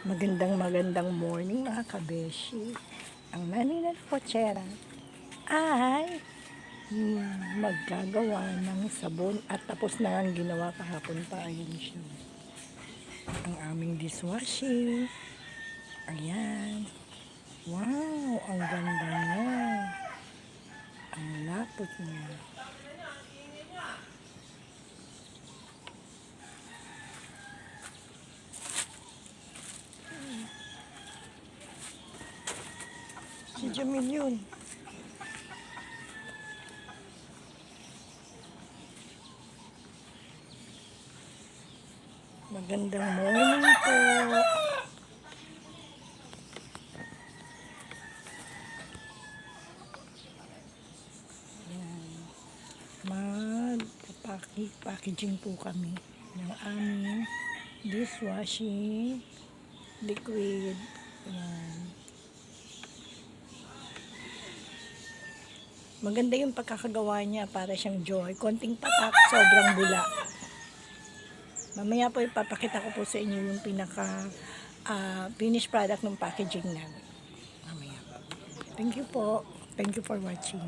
Magandang morning mga kabeshi. Ang nanay na kotsera ay maggagawa ng sabon at tapos na ang ginawa kahapon pa. Ayun siya. Ang aming dishwashing. Ayan. Wow, ang ganda niya. Ang lapot niya. Si Jamil yun. Magandang morning po. Mag-packaging po kami ng aming dishwashing liquid. Ayan. Maganda yung pagkakagawa niya, para siyang joy. Konting patak, sobrang bula. Mamaya po ipapakita ko po sa inyo yung pinaka finished product ng packaging namin. Mamaya. Thank you po. Thank you for watching.